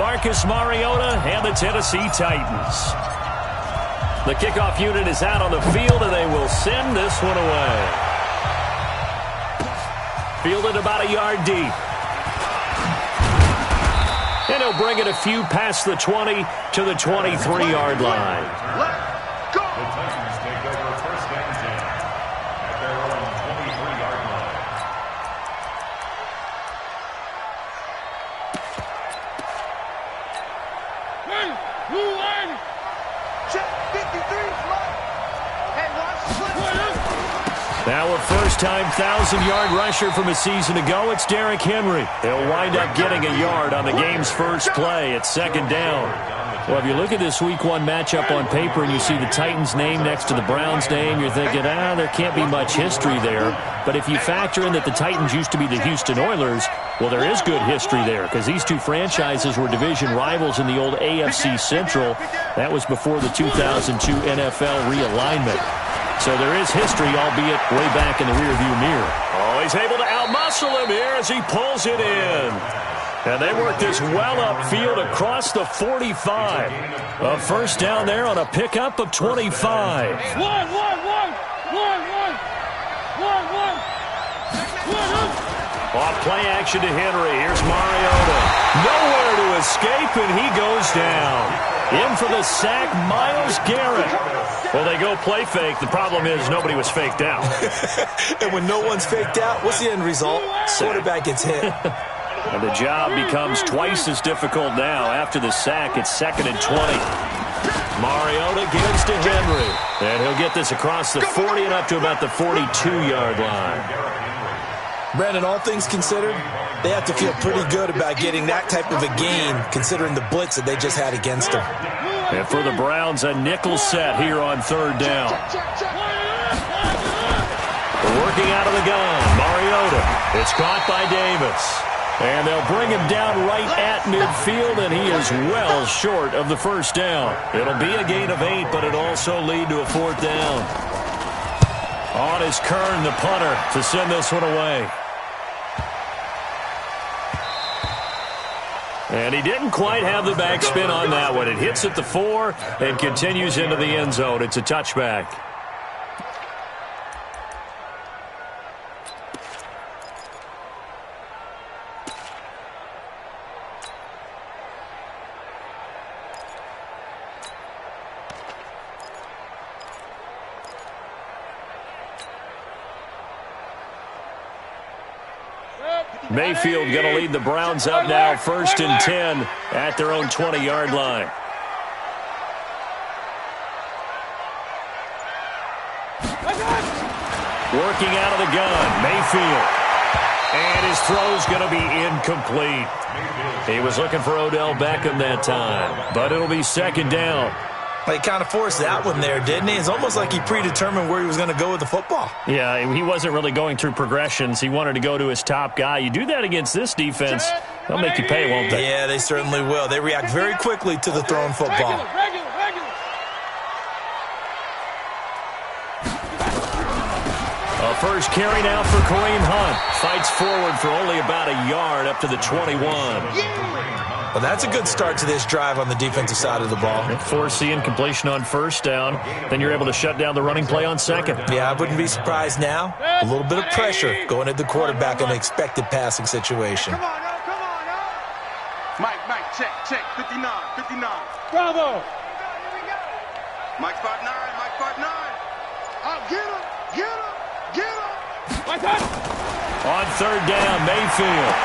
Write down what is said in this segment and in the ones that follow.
Marcus Mariota and the Tennessee Titans. The kickoff unit is out on the field, and they will send this one away. Fielded about a yard deep. And he'll bring it a few past the 20 to the 23-yard line. Let's go! The Titans take over first and 10 at their own 23-yard line. Check 53, hey, now a first-time 1,000-yard rusher from a season ago, it's Derrick Henry. He'll wind up getting a yard on the game's first play. It's second down. Well, if you look at this Week 1 matchup on paper and you see the Titans' name next to the Browns' name, you're thinking, there can't be much history there. But if you factor in that the Titans used to be the Houston Oilers, well, there is good history there because these two franchises were division rivals in the old AFC Central. That was before the 2002 NFL realignment. So there is history, albeit way back in the rearview mirror. Oh, he's able to outmuscle him here as he pulls it in. And they work this well upfield across the 45. A first down there on a pickup of 25. Off play action to Henry. Here's Mariota. Nowhere to escape, and he goes down. In for the sack, Myles Garrett. Well, they go play fake. The problem is nobody was faked out. And when no one's faked out, what's the end result? Quarterback gets hit. And the job becomes twice as difficult now. After the sack, it's 2nd and 20. Mariota gives to Henry. And he'll get this across the 40 and up to about the 42-yard line. Brandon, all things considered, they have to feel pretty good about getting that type of a gain, considering the blitz that they just had against them. And for the Browns, a nickel set here on third down. Working out of the gun, Mariota. It's caught by Davis. And they'll bring him down right at midfield, and he is well short of the first down. It'll be a gain of 8, but it'll also lead to a fourth down. On is Kern, the punter, to send this one away. And he didn't quite have the backspin on that one. It hits at the 4 and continues into the end zone. It's a touchback. Mayfield going to lead the Browns up now, 1st and 10 at their own 20-yard line. Working out of the gun, Mayfield. And his throw's going to be incomplete. He was looking for Odell Beckham that time, but it'll be 2nd down. He kind of forced that one there, didn't he? It's almost like he predetermined where he was going to go with the football. Yeah, he wasn't really going through progressions. He wanted to go to his top guy. You do that against this defense, they'll make you pay, won't they? Yeah, they certainly will. They react very quickly to the thrown football. A first carry now for Kareem Hunt. Fights forward for only about a yard up to the 21. Well, that's a good start to this drive on the defensive side of the ball. Forcing incompletion on first down. Then you're able to shut down the running play on second. Yeah, I wouldn't be surprised now. A little bit of pressure going at the quarterback in an expected passing situation. Come on, now. Mike, check, 59. Bravo. Mike 5'9", Oh, get him. On third down, Mayfield.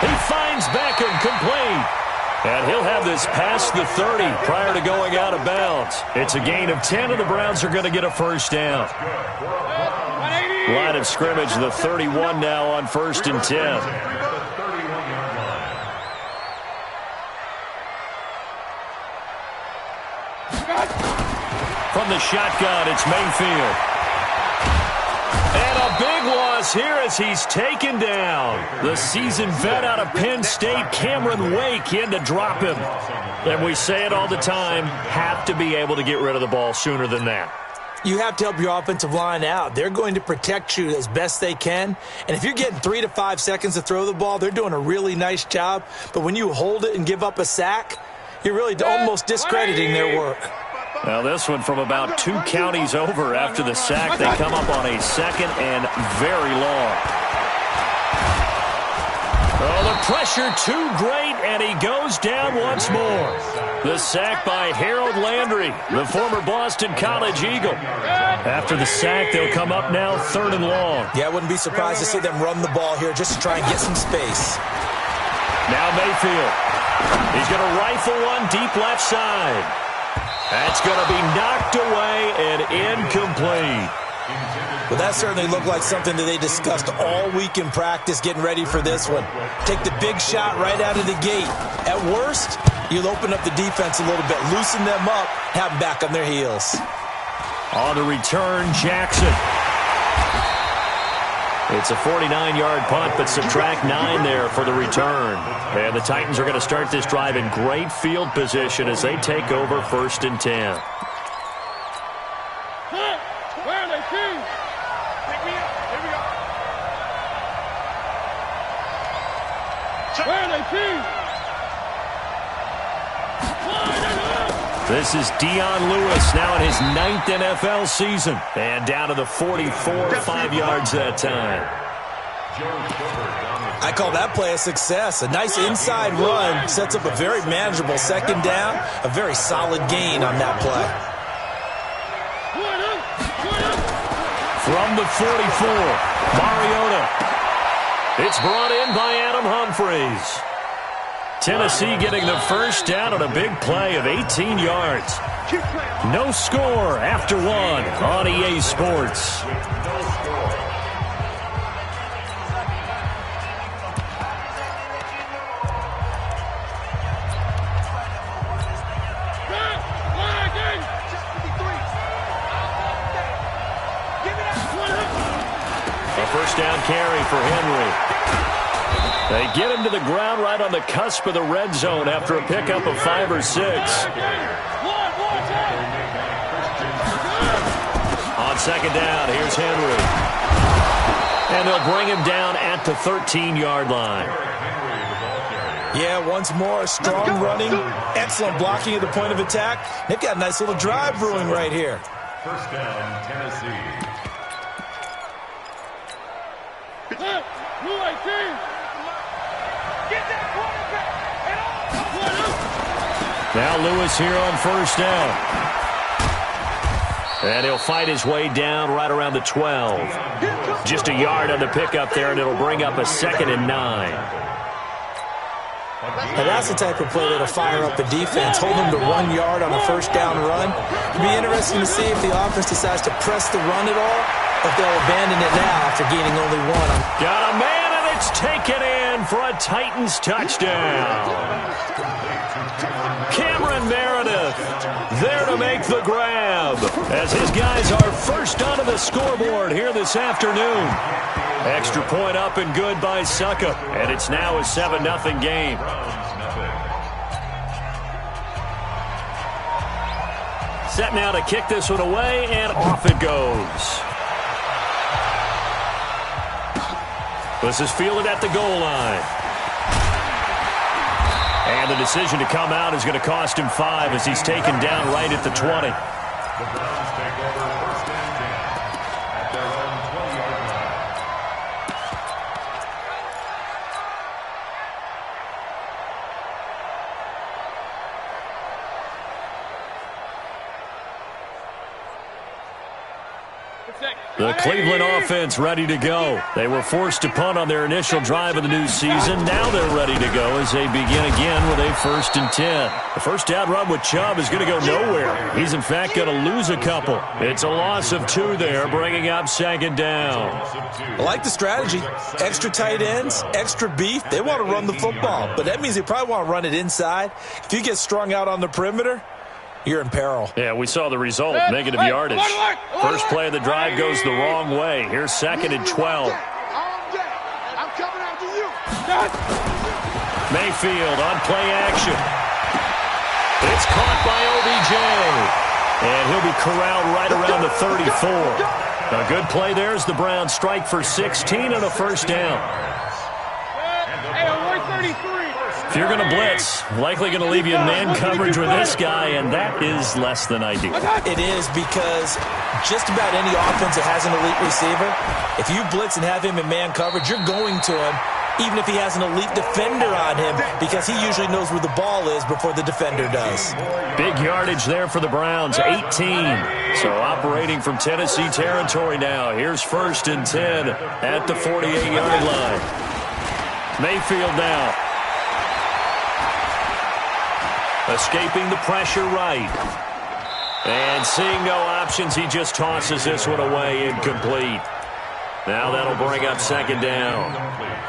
He finds Beckham complete. And he'll have this past the 30 prior to going out of bounds. It's a gain of 10, and the Browns are going to get a first down. Line of scrimmage, the 31 now on 1st and 10. From the shotgun, it's Mayfield. And a big loss here as he's taken down. The seasoned vet out of Penn State, Cameron Wake, in to drop him. And we say it all the time, have to be able to get rid of the ball sooner than that. You have to help your offensive line out. They're going to protect you as best they can. And if you're getting 3 to 5 seconds to throw the ball, they're doing a really nice job. But when you hold it and give up a sack, you're really almost discrediting their work. Now this one from about 2 counties over after the sack. They come up on a 2nd and very long. Oh, the pressure too great, and he goes down once more. The sack by Harold Landry, the former Boston College Eagle. After the sack, they'll come up now 3rd and long. Yeah, I wouldn't be surprised to see them run the ball here just to try and get some space. Now Mayfield. He's going to rifle one deep left side. That's going to be knocked away and incomplete. Well, that certainly looked like something that they discussed all week in practice getting ready for this one. Take the big shot right out of the gate. At worst, you'll open up the defense a little bit, loosen them up, have them back on their heels. On the return, Jackson. It's a 49-yard punt, but subtract 9 there for the return. And the Titans are going to start this drive in great field position as they take over 1st and 10. This is Dion Lewis now in his 9th NFL season. And down to the 44, 5 yards that time. I call that play a success. A nice inside run sets up a very manageable 2nd down. A very solid gain on that play. From the 44, Mariota. It's brought in by Adam Humphries. Tennessee getting the 1st down on a big play of 18 yards. No score after 1 on EA Sports. A 1st down carry for Henry. They get him to the ground right on the cusp of the red zone after a pickup of 5 or 6. On 2nd down, here's Henry. And they'll bring him down at the 13-yard line. Yeah, once more, strong running, excellent blocking at the point of attack. They've got a nice little drive brewing right here. 1st down, Tennessee. Now Lewis here on 1st down. And he'll fight his way down right around the 12. Just a yard on the pickup there, and it'll bring up a 2nd and 9. And that's the type of play that'll fire up the defense. Hold them to 1 yard on a 1st down run. It'll be interesting to see if the offense decides to press the run at all, or if they'll abandon it now after gaining only 1. Got a man, and it's taken in for a Titans touchdown. Cameron Meredith there to make the grab as his guys are 1st onto the scoreboard here this afternoon. Extra point up and good by Suckup, and it's now a 7-0 game. Set now to kick this one away, and off it goes. This is fielded at the goal line. And the decision to come out is going to cost him 5 as he's taken down right at the 20. The Browns take over 1st and 10 at their own 20-yard line. The Cleveland offense ready to go. They were forced to punt on their initial drive of the new season. Now they're ready to go as they begin again with a 1st and 10. The 1st down run with Chubb is going to go nowhere. He's, in fact, going to lose a couple. It's a loss of 2 there, bringing up 2nd down. I like the strategy. Extra tight ends, extra beef. They want to run the football, but that means they probably want to run it inside. If you get strung out on the perimeter, you're in peril. Yeah, we saw the result, negative yardage. First play of the drive goes the wrong way. Here's 2nd and 12. I'm coming after you. Mayfield on play action. It's caught by OBJ. And he'll be corralled right around the 34. A good play there as the Browns strike for 16 and a first down. Hey, 133. If you're going to blitz, likely going to leave you in man coverage with this guy, and that is less than ideal. It is, because just about any offense that has an elite receiver, if you blitz and have him in man coverage, you're going to him, even if he has an elite defender on him, because he usually knows where the ball is before the defender does. Big yardage there for the Browns, 18. So operating from Tennessee territory now. Here's 1st and 10 at the 48-yard line. Mayfield now. Escaping the pressure right. And seeing no options, he just tosses this one away, incomplete. Now that'll bring up 2nd down.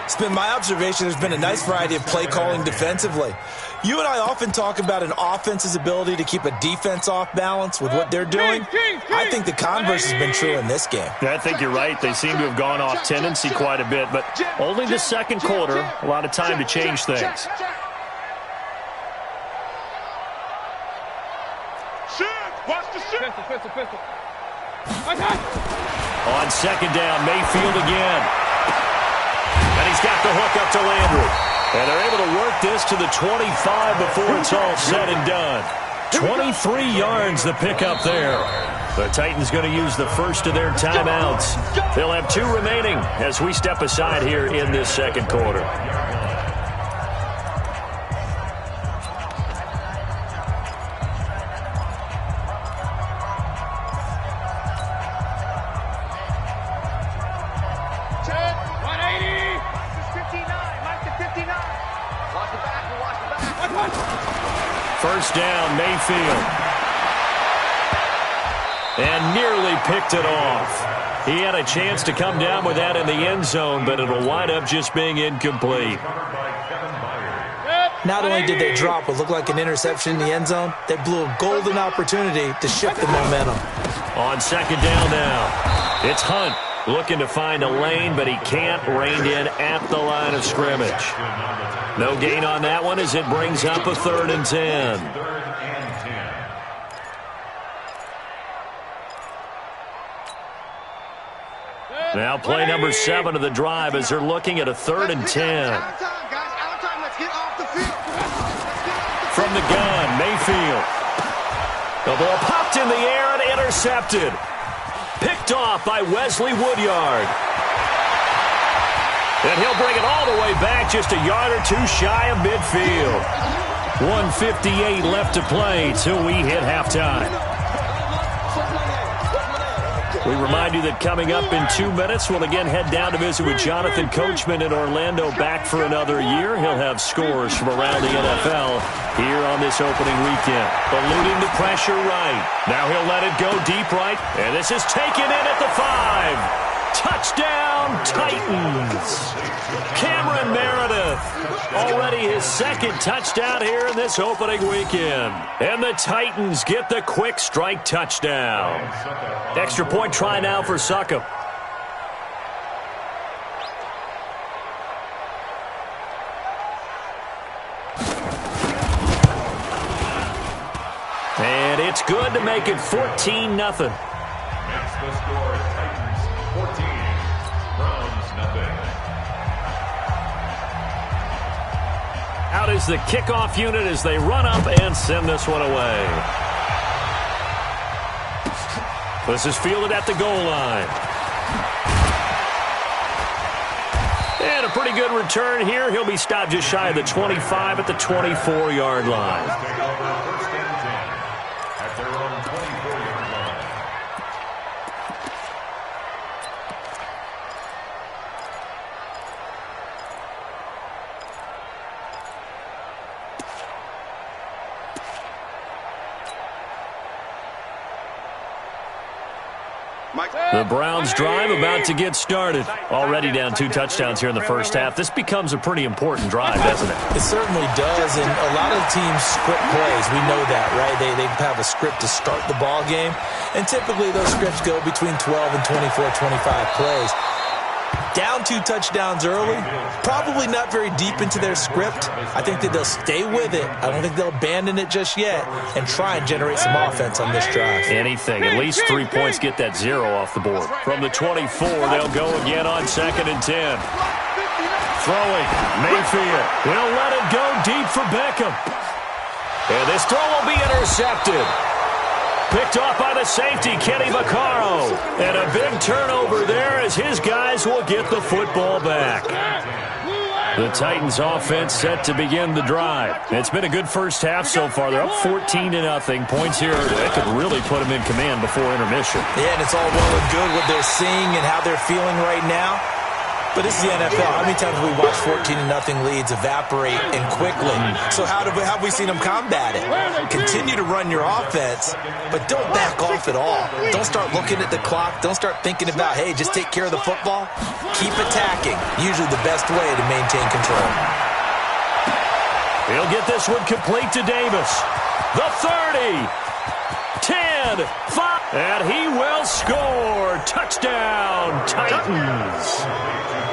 It's been my observation there's been a nice variety of play calling defensively. You and I often talk about an offense's ability to keep a defense off balance with what they're doing. I think the converse has been true in this game. I think you're right. They seem to have gone off tendency quite a bit, but only the 2nd quarter, a lot of time to change things. Watch the shit. Pistol. On 2nd down, Mayfield again. And he's got the hook up to Landry. And they're able to work this to the 25 before it's all said and done. 23 yards the pickup there. The Titans going to use the first of their timeouts. They'll have 2 remaining as we step aside here in this 2nd quarter. First down, Mayfield. And nearly picked it off. He had a chance to come down with that in the end zone, but it'll wind up just being incomplete. Not only did they drop what looked like an interception in the end zone, they blew a golden opportunity to shift the momentum. On 2nd down now, it's Hunt looking to find a lane, but he can't. Reined in at the line of scrimmage. No gain on that one as it brings up a 3rd and 10. Now play number 7 of the drive as they're looking at a 3rd and 10. From the gun, Mayfield. The ball popped in the air and intercepted. Picked off by Wesley Woodyard. And he'll bring it all the way back, just a yard or 2 shy of midfield. 1:58 left to play till we hit halftime. We remind you that coming up in 2 minutes, we'll again head down to visit with Jonathan Coachman in Orlando, back for another year. He'll have scores from around the NFL here on this opening weekend. Eluding the pressure right. Now he'll let it go deep right, and this is taken in at the 5. Touchdown, Titans. Cameron Meredith, already his 2nd touchdown here in this opening weekend. And the Titans get the quick strike touchdown. Extra point try now for Succop. And it's good to make it 14-0. Makes the score Titans 14, Browns nothing. Out is the kickoff unit as they run up and send this one away. This is fielded at the goal line. And a pretty good return here. He'll be stopped just shy of the 25 at the 24-yard line. Take over 1st and 10 at their own 24-yard line. The Browns drive about to get started. Already down 2 touchdowns here in the first half. This becomes a pretty important drive, doesn't it? It certainly does, and a lot of teams script plays. We know that, right? They have a script to start the ball game, and typically those scripts go between 12 and 24, 25 plays. Down 2 touchdowns early, probably not very deep into their script. I think that they'll stay with it. I don't think they'll abandon it just yet and try and generate some offense on this drive. Anything. At least 3 points, get that 0 off the board. From the 24, they'll go again on 2nd and 10. Throwing, Mayfield will let it go deep for Beckham. And this throw will be intercepted. Picked off by the safety, Kenny Vaccaro. And a big turnover there as his guys will get the football back. The Titans offense set to begin the drive. It's been a good first half so far. They're up 14-0. Points here that could really put them in command before intermission. Yeah, and it's all well and good what they're seeing and how they're feeling right now. But this is the NFL. How many times have we watched 14-0 leads evaporate and quickly? So how have we seen them combat it? Continue to run your offense, but don't back off at all. Don't start looking at the clock. Don't start thinking about, hey, just take care of the football. Keep attacking. Usually the best way to maintain control. He'll get this one complete to Davis. The 30. 10, 5, and he will score. Touchdown, Titans.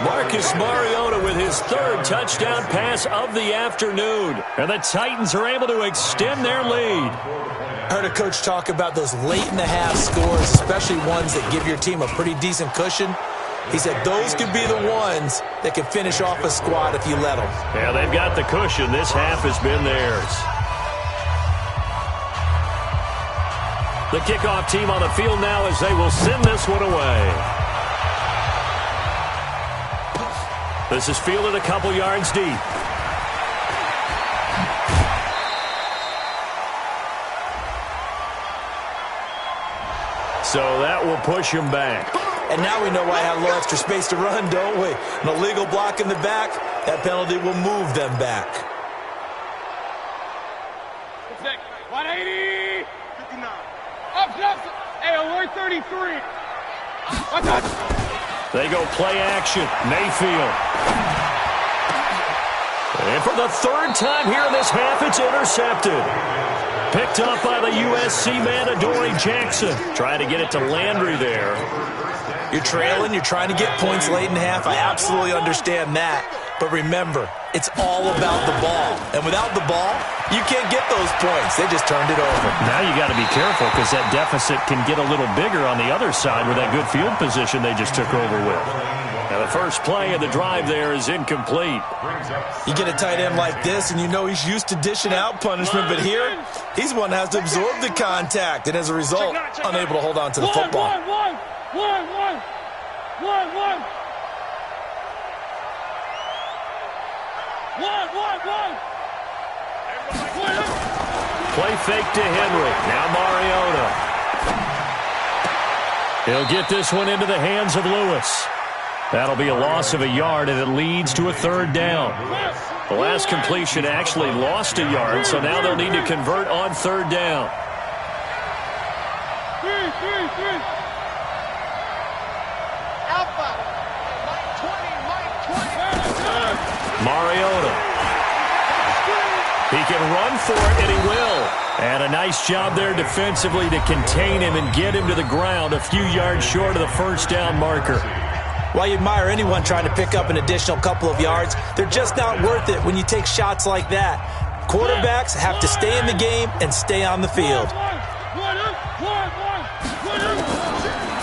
Marcus Mariota with his 3rd touchdown pass of the afternoon. And the Titans are able to extend their lead. I heard a coach talk about those late-in-the-half scores, especially ones that give your team a pretty decent cushion. He said those could be the ones that can finish off a squad if you let them. Yeah, they've got the cushion. This half has been theirs. The kickoff team on the field now as they will send this one away. This is fielded a couple yards deep. So that will push him back. And now we know why I have a little extra space to run, don't we? An illegal block in the back, that penalty will move them back. 180. 59. Up. Hey, alert 33. They go play action. Mayfield. And for the 3rd time here in this half, it's intercepted. Picked up by the USC man, Adoree Jackson. Trying to get it to Landry there. You're trailing. You're trying to get points late in half. I absolutely understand that. But remember, it's all about the ball. And without the ball, you can't get those points. They just turned it over. Now you got to be careful because that deficit can get a little bigger on the other side with that good field position they just took over with. Now the first play of the drive there is incomplete. You get a tight end like this, and you know he's used to dishing out punishment, but here, he's one that has to absorb the contact, and as a result, unable to hold on to the football. Play fake to Henry. Now Mariota. He'll get this one into the hands of Lewis. That'll be a loss of a yard, and it leads to a 3rd down. The last completion actually lost a yard, so now they'll need to convert on 3rd down. Mariota. He can run for it, and he will. And a nice job there defensively to contain him and get him to the ground a few yards short of the 1st down marker. While you admire anyone trying to pick up an additional couple of yards, they're just not worth it when you take shots like that. Quarterbacks have to stay in the game and stay on the field.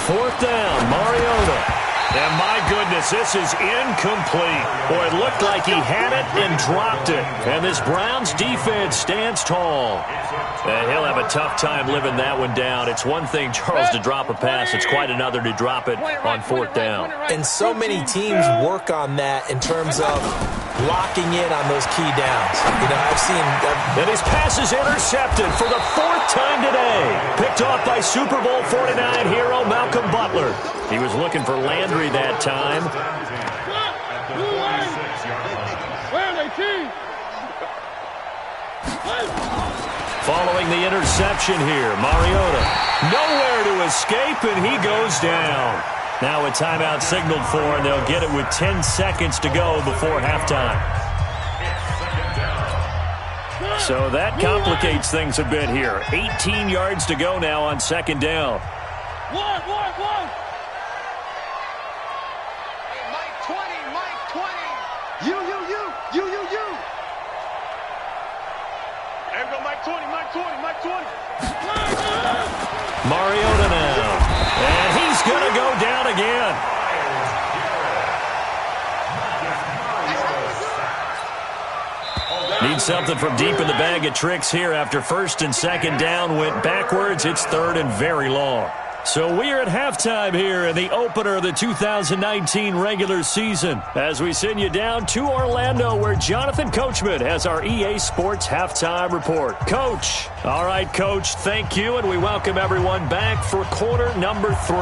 4th down, Mariota. And my goodness, this is incomplete. Boy, it looked like he had it and dropped it. And this Browns defense stands tall. And he'll have a tough time living that one down. It's one thing, Charles, to drop a pass. It's quite another to drop it on 4th down. And so many teams work on that in terms of locking in on those key downs. You know, I've seen... And his pass is intercepted for the 4th time today. Picked off by Super Bowl 49 hero Malcolm Butler. He was looking for Landry that time. Following the interception here, Mariota nowhere to escape, and he goes down. Now a timeout signaled for, and they'll get it with 10 seconds to go before halftime. So that complicates things a bit here. 18 yards to go now on 2nd down. go, Mike 20, Mike 20, Mike 20. Mariota now. And he's going to go down again. Need something from deep in the bag of tricks here after first and second down went backwards. It's third and very long. So we are at halftime here in the opener of the 2019 regular season as we send you down to Orlando where Jonathan Coachman has our EA Sports halftime report. Coach. All right, Coach, thank you, and we welcome everyone back for quarter number 3.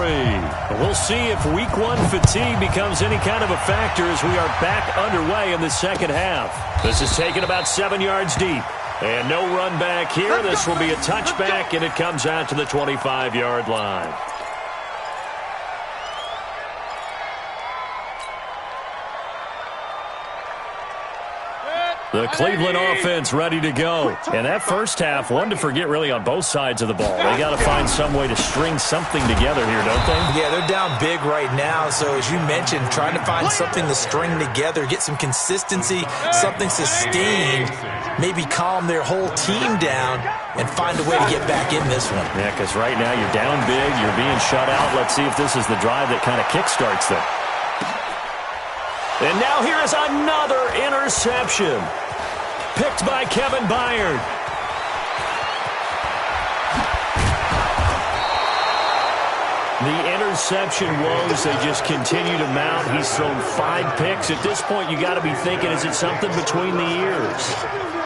We'll see if week 1 fatigue becomes any kind of a factor as we are back underway in the second half. This is taken about 7 yards deep. And no run back here. This will be a touchback, and it comes out to the 25-yard line. The Cleveland offense ready to go. And that first half, one to forget really on both sides of the ball. They got to find some way to string something together here, don't they? Yeah, they're down big right now. So as you mentioned, trying to find something to string together, get some consistency, something sustained, maybe calm their whole team down and find a way to get back in this one. Yeah, because right now you're down big, you're being shut out. Let's see if this is the drive that kind of kickstarts them. And now here is another interception. Picked by Kevin Byard. The interception woes, they just continue to mount. He's thrown 5 picks. At this point, you got to be thinking, is it something between the ears?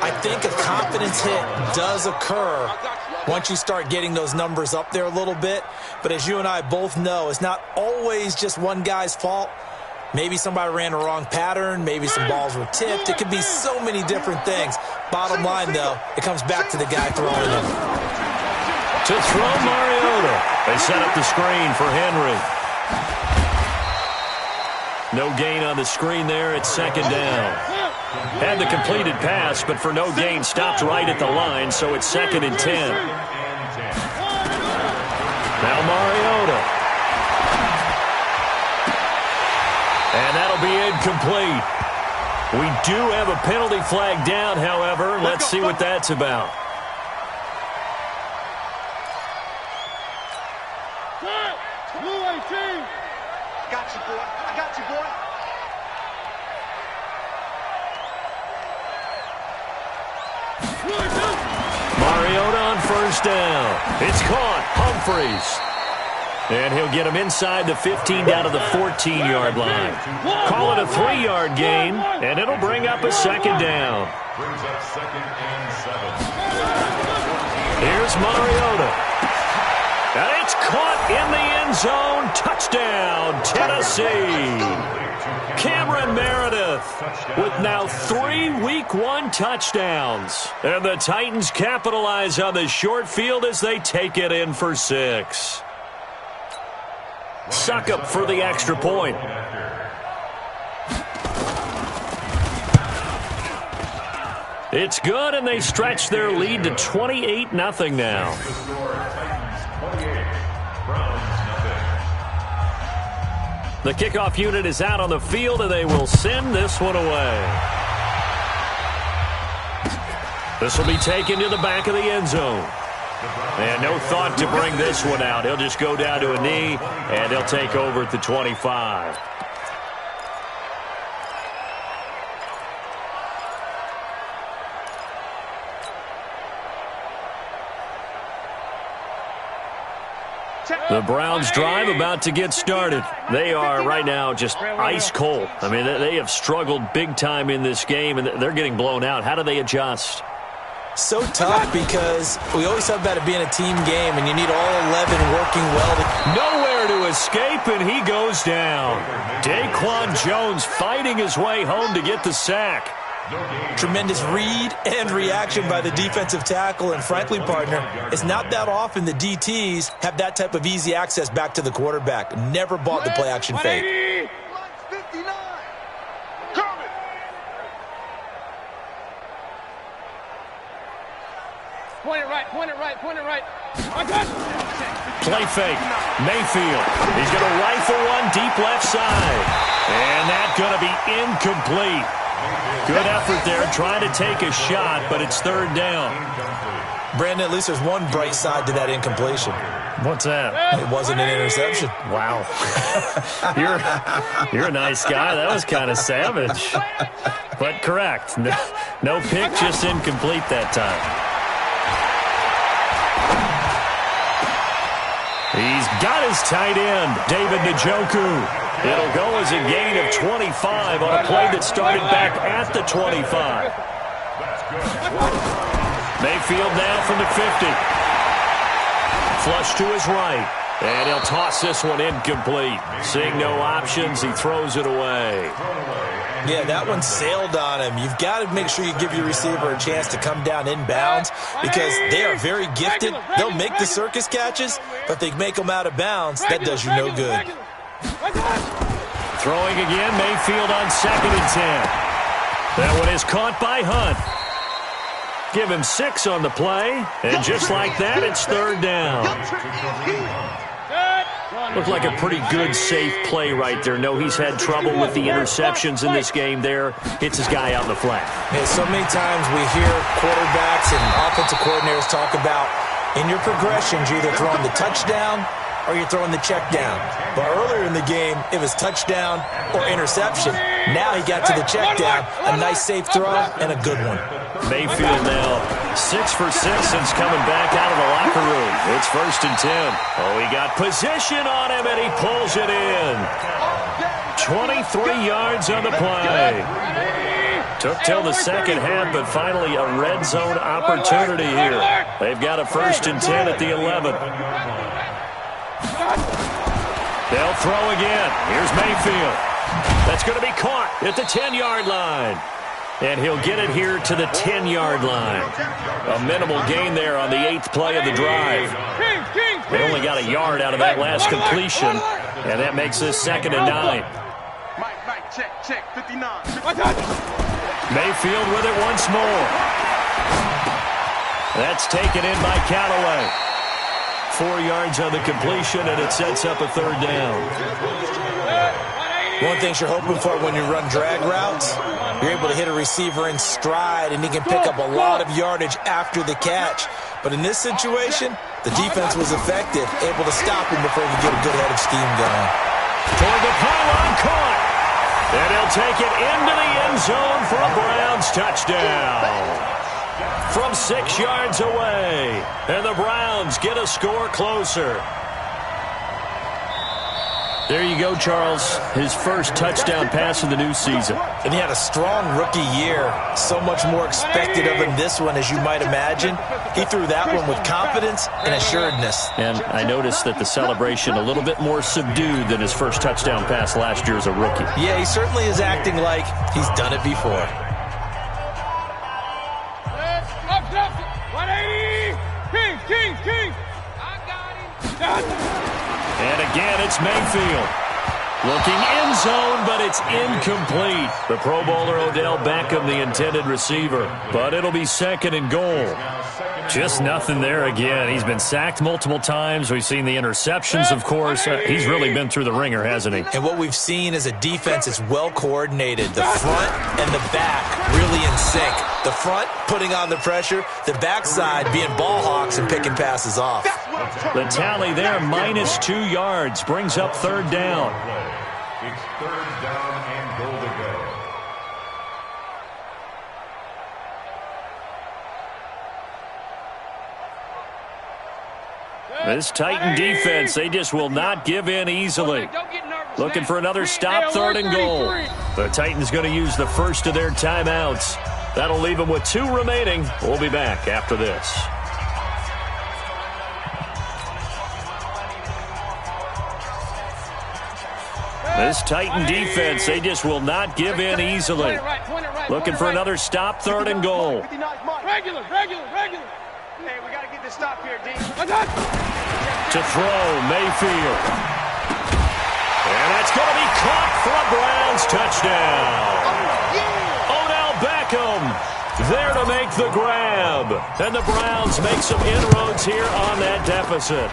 I think a confidence hit does occur once you start getting those numbers up there a little bit. But as you and I both know, it's not always just one guy's fault. Maybe somebody ran a wrong pattern. Maybe some balls were tipped. It could be so many different things. Bottom line, though, it comes back to the guy throwing them. To throw Mariota. They set up the screen for Henry. No gain on the screen there. It's second down. Had the completed pass, but for no gain, stopped right at the line, so it's second and 10. Now Mariota. And that'll be incomplete. We do have a penalty flag down, however. Let's see what that's about. Blue 18. Got you, boy. I got you, boy. Mariota on first down. It's caught. Humphreys. And he'll get him inside the 15 down to the 14-yard line. Call it a 3-yard gain, and it'll bring up a second down. Brings up second and 7. Here's Mariota. And it's caught in the end zone. Touchdown, Tennessee. Cameron Meredith with now 3 Week 1 touchdowns. And the Titans capitalize on the short field as they take it in for 6. Suckup for the extra point. It's good, and they stretch their lead to 28-0 now. The kickoff unit is out on the field, and they will send this one away. This will be taken to the back of the end zone. And no thought to bring this one out. He'll just go down to a knee, and they'll take over at the 25. The Browns drive about to get started. They are right now just ice cold. I mean, they have struggled big time in this game, and they're getting blown out. How do they adjust? So tough because we always talk about it being a team game, and you need all 11 working well. Nowhere to escape, and he goes down. Daquan Jones fighting his way home to get the sack. Tremendous read and reaction by the defensive tackle, and frankly, partner, it's not that often the DTs have that type of easy access back to the quarterback. Never bought the play-action fake. 59. Coming. Point it right, point it right, point it right. I got it. Play fake. Mayfield. He's going to rifle one deep left side. And that's going to be incomplete. Good effort there, trying to take a shot, but it's third down. Brandon, at least there's one bright side to that incompletion. What's that? It wasn't an interception. Wow. You're a nice guy. That was kind of savage. But correct. No pick, just incomplete that time. He's got his tight end, David Njoku. It'll go as a gain of 25 on a play that started back at the 25. Mayfield now from the 50. Flush to his right. And he'll toss this one incomplete. Seeing no options, he throws it away. Yeah, that one sailed on him. You've got to make sure you give your receiver a chance to come down inbounds because they are very gifted. They'll make the circus catches, but they make them out of bounds. That does you no good. Throwing again, Mayfield on 2nd and 10. That one is caught by Hunt. Give him 6 on the play, and just like that, it's third down. Looked like a pretty good, safe play right there. No, he's had trouble with the interceptions in this game there. Hits his guy out in the flat. Yeah, so many times we hear quarterbacks and offensive coordinators talk about in your progressions, you're either throwing the touchdown or you're throwing the check down. But earlier in the game, it was touchdown or interception. Now he got to the check down, a nice safe throw, and a good one. Mayfield now 6 for 6 since coming back out of the locker room. It's 1st and 10. Oh, he got position on him, and he pulls it in. 23 yards on the play. Took till the second half, but finally a red zone opportunity here. They've got a 1st and 10 at the 11. They'll throw again. Here's Mayfield. That's going to be caught at the 10-yard line. And he'll get it here to the 10-yard line. A minimal gain there on the 8th play of the drive. They only got a yard out of that last completion, and that makes this 2nd and 9. Mike, check, 59. Mayfield with it once more. That's taken in by Callaway. 4 yards on the completion, and it sets up a third down. One thing you're hoping for when you run drag routes, you're able to hit a receiver in stride, and he can pick up a lot of yardage after the catch. But in this situation, the defense was effective, able to stop him before he could get a good head of steam going. Toward the pylon, caught. And he'll take it into the end zone for a Browns touchdown. From 6 yards away, and the Browns get a score closer. There you go, Charles. His first touchdown pass of the new season. And he had a strong rookie year. So much more expected of him this one, as you might imagine. He threw that one with confidence and assuredness. And I noticed that the celebration a little bit more subdued than his first touchdown pass last year as a rookie. Yeah, he certainly is acting like he's done it before. 180! King! I got him! And again, it's Mayfield. Looking end zone, but it's incomplete. The Pro Bowler Odell Beckham, the intended receiver. But it'll be 2nd and goal. Just nothing there again. He's been sacked multiple times. We've seen the interceptions, of course. He's really been through the ringer, hasn't he? And what we've seen is a defense that's well coordinated. The front and the back really in sync. The front putting on the pressure. The backside being ball hawks and picking passes off. The tally there, minus 2 yards, brings up third down. It's third down and goal to go. This Titan defense, they just will not give in easily. Looking for another stop, 3rd and goal. The Titans going to use the first of their timeouts. That'll leave them with 2 remaining. We'll be back after this. This Titan defense, they just will not give in easily. Looking for another stop, 3rd and goal. Regular. Hey, we got to get this stop here, D. To throw, Mayfield. And that's going to be caught for a Browns touchdown. Odell Beckham there to make the grab. And the Browns make some inroads here on that deficit.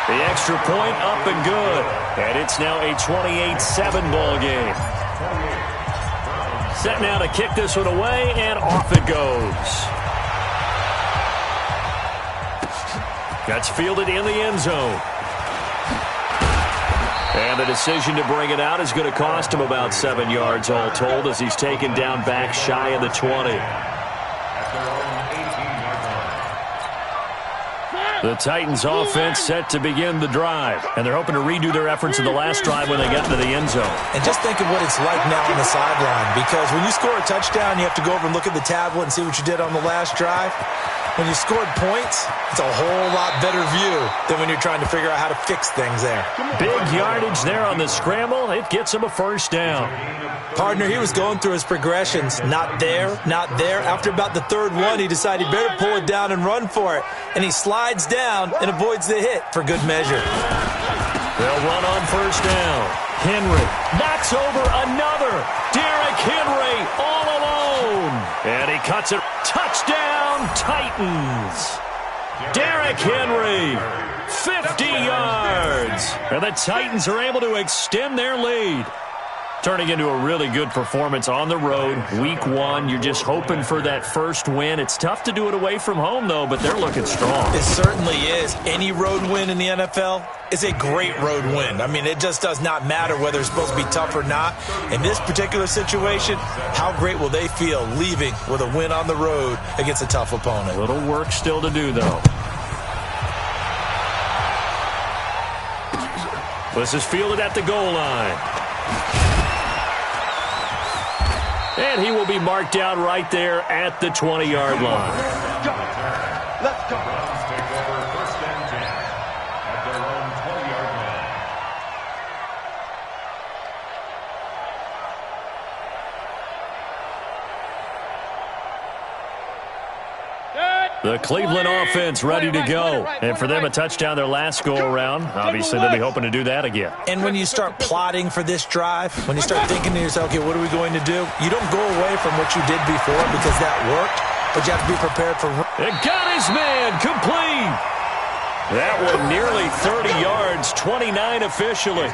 The extra point up and good. And it's now a 28-7 ball game. Set now to kick this one away, and off it goes. That's fielded in the end zone. And the decision to bring it out is going to cost him about 7 yards all told as he's taken down back shy of the 20. The Titans offense set to begin the drive, and they're hoping to redo their efforts in the last drive when they got into the end zone. And just think of what it's like now on the sideline, because when you score a touchdown, you have to go over and look at the tablet and see what you did on the last drive. When you scored points, it's a whole lot better view than when you're trying to figure out how to fix things there. Big yardage there on the scramble. It gets him a first down. Partner, he was going through his progressions. Not there, not there. After about the third one, he decided he better pull it down and run for it. And he slides down and avoids the hit for good measure. They'll run on first down. Henry knocks over another. Derrick Henry all alone. And he cuts it. Touchdown, Titans. Derrick Henry, 50 yards. And the Titans are able to extend their lead. Turning into a really good performance on the road. Week 1, you're just hoping for that first win. It's tough to do it away from home, though, but they're looking strong. It certainly is. Any road win in the NFL is a great road win. I mean, it just does not matter whether it's supposed to be tough or not. In this particular situation, how great will they feel leaving with a win on the road against a tough opponent? A little work still to do, though. This is fielded at the goal line. And he will be marked down right there at the 20-yard line. Let's go. Browns take over first and 10 at their own 20-yard line. The Cleveland offense ready to go. And for them, a touchdown their last go-around. Obviously, they'll be hoping to do that again. And when you start plotting for this drive, when you start thinking to yourself, okay, what are we going to do? You don't go away from what you did before because that worked, but you have to be prepared for... It got his man complete. That one nearly 30 yards, 29 officially.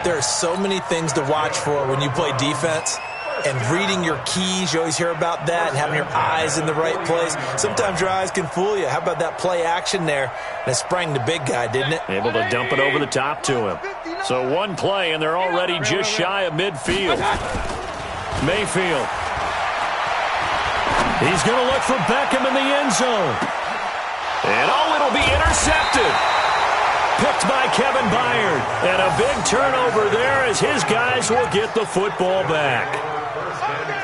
There are so many things to watch for when you play defense. And reading your keys, you always hear about that, and having your eyes in the right place. Sometimes your eyes can fool you. How about that play action there? And it sprang the big guy, didn't it? Able to dump it over the top to him. So one play, and they're already just shy of midfield. Mayfield. He's going to look for Beckham in the end zone. And it'll be intercepted. Picked by Kevin Byard. And a big turnover there as his guys will get the football back.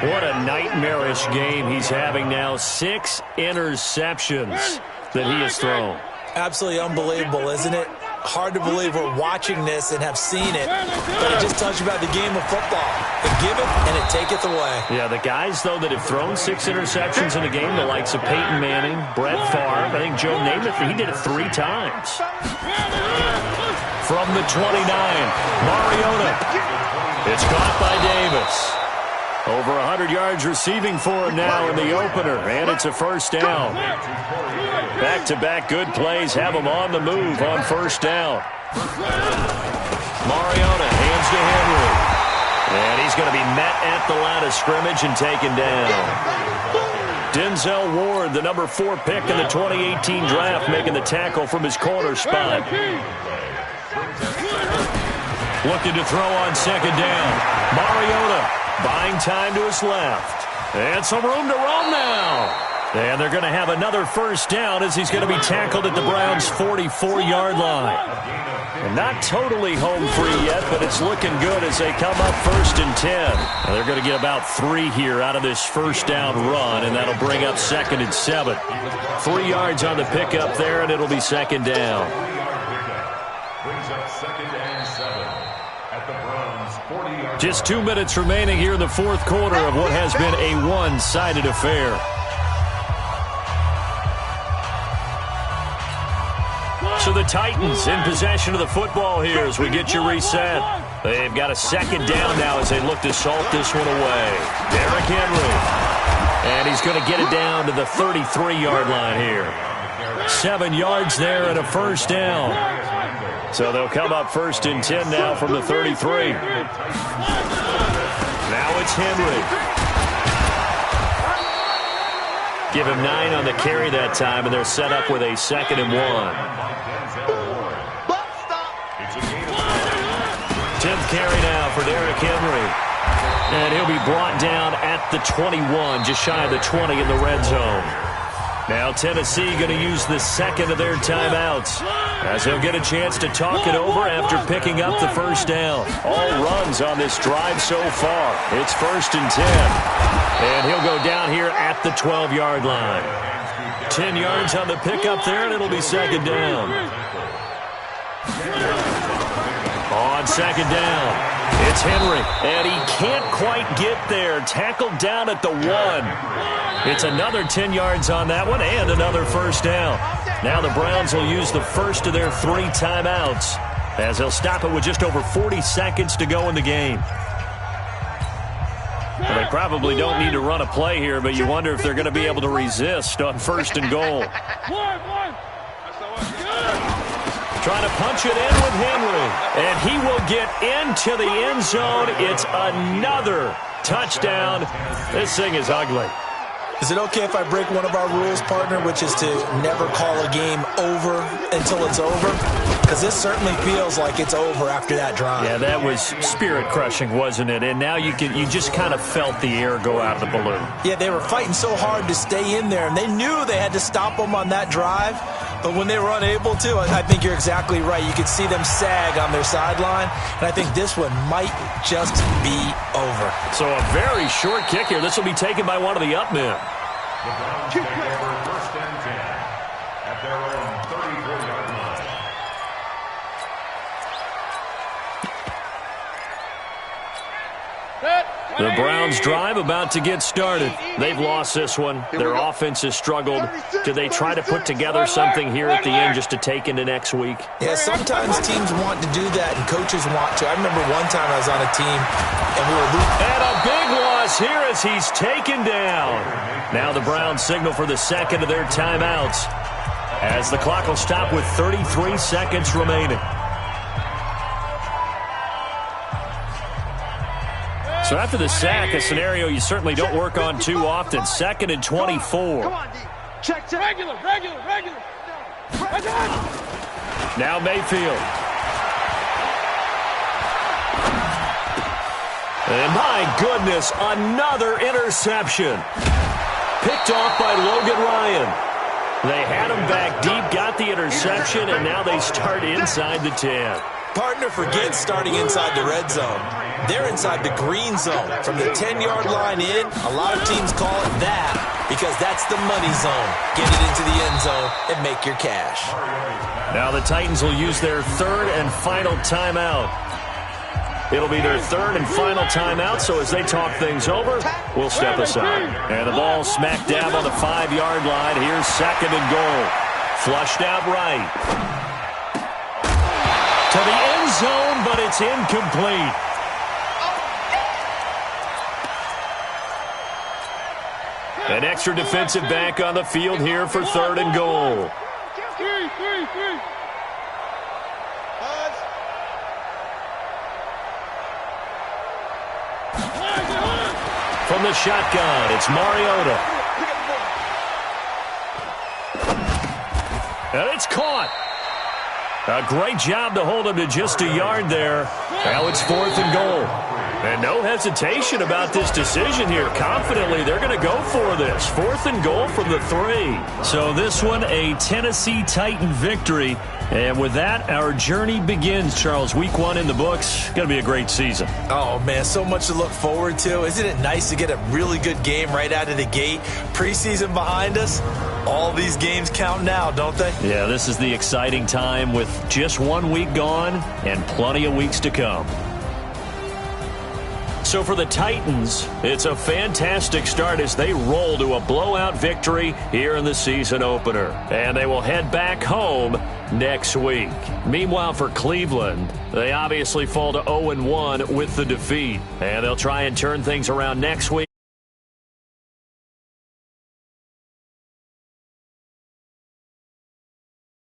What a nightmarish game he's having now. 6 interceptions that he has thrown. Absolutely unbelievable, isn't it? Hard to believe we're watching this and have seen it, but it just tells you about the game of football. It giveth and it taketh away. Yeah, the guys, though, that have thrown 6 interceptions in a game, the likes of Peyton Manning, Brett Favre, I think Joe Namath, he did it 3 times. From the 29, Mariota. It's caught by Davis. Over 100 yards receiving for him now in the opener, and it's a first down. Back-to-back good plays have him on the move on first down. Mariota hands to Henry. And he's going to be met at the line of scrimmage and taken down. Denzel Ward, the number 4 pick in the 2018 draft, making the tackle from his corner spot. Looking to throw on second down. Mariota buying time to his left. And some room to roam now. And they're going to have another first down as he's going to be tackled at the Browns' 44-yard line. And not totally home free yet, but it's looking good as they come up first and 10. And they're going to get about 3 here out of this first down run, and that'll bring up second and 7. 3 yards on the pickup there, and it'll be second down. Brings up second and 7 at the Browns' 40-yard. Just 2 minutes remaining here in the fourth quarter of what has been a one-sided affair. So the Titans in possession of the football here as we get you reset. They've got a second down now as they look to salt this one away. Derrick Henry. And he's going to get it down to the 33-yard line here. 7 yards there and a first down. So they'll come up first and 10 now from the 33. Now it's Henry. Give him 9 on the carry that time, and they're set up with a 2nd and 1. 10th carry now for Derrick Henry. And he'll be brought down at the 21, just shy of the 20 in the red zone. Now Tennessee going to use the 2nd of their timeouts, as he'll get a chance to talk it over after picking up the first down. All runs on this drive so far. It's 1st and 10. And he'll go down here at the 12-yard line. 10 yards on the pickup there, and it'll be 2nd down. On 2nd down, it's Henry, and he can't quite get there. Tackled down at the 1. It's another 10 yards on that one, and another first down. Now the Browns will use the first of their 3 timeouts, as they'll stop it with just over 40 seconds to go in the game. Well, they probably don't need to run a play here, but you wonder if they're going to be able to resist on 1st and goal. Trying to punch it in with Henry, and he will get into the end zone. It's another touchdown. This thing is ugly. Is it okay if I break one of our rules, partner, which is to never call a game over until it's over? Because this certainly feels like it's over after that drive. Yeah, that was spirit-crushing, wasn't it? And now you just kind of felt the air go out of the balloon. Yeah, they were fighting so hard to stay in there, and they knew they had to stop them on that drive. But when they were unable to, I think you're exactly right. You could see them sag on their sideline, and I think this one might just be over. So a very short kick here. This will be taken by one of the up men. The Browns take over 1st and 10 at their own 34-yard line. The Browns drive about to get started. They've lost this one. Their offense has struggled. Do they try to put together something here at the end just to take into next week? Yeah, sometimes teams want to do that and coaches want to. I remember one time I was on a team and we were losing. And a big loss here as he's taken down. Now the Browns signal for the 2nd of their timeouts, as the clock will stop with 33 seconds remaining. So after the sack, a scenario you certainly don't work on too often. 2nd and 24. Come on, D. Check. Regular. Now Mayfield. And my goodness, another interception. Picked off by Logan Ryan. They had him back deep, got the interception, and now they start inside the 10. Partner, forget starting inside the red zone. They're inside the green zone. From the 10-yard line in, a lot of teams call it that because that's the money zone. Get it into the end zone and make your cash. Now the Titans will use their 3rd and final timeout. It'll be their 3rd and final timeout, so as they talk things over, we'll step aside. And the ball smack dab on the 5-yard line. Here's 2nd and goal. Flushed out right. To the end zone, but it's incomplete. An extra defensive back on the field here for 3rd and goal. Three. From the shotgun, it's Mariota. And it's caught. A great job to hold him to just a yard there. Now it's 4th and goal. And no hesitation about this decision here. Confidently, they're going to go for this. 4th and goal from the 3. So this one, a Tennessee Titan victory. And with that, our journey begins, Charles. Week 1 in the books. Going to be a great season. Oh, man, so much to look forward to. Isn't it nice to get a really good game right out of the gate? Preseason behind us. All these games count now, don't they? Yeah, this is the exciting time with just 1 week gone and plenty of weeks to come. So for the Titans, it's a fantastic start as they roll to a blowout victory here in the season opener. And they will head back home next week. Meanwhile, for Cleveland, they obviously fall to 0-1 with the defeat. And they'll try and turn things around next week.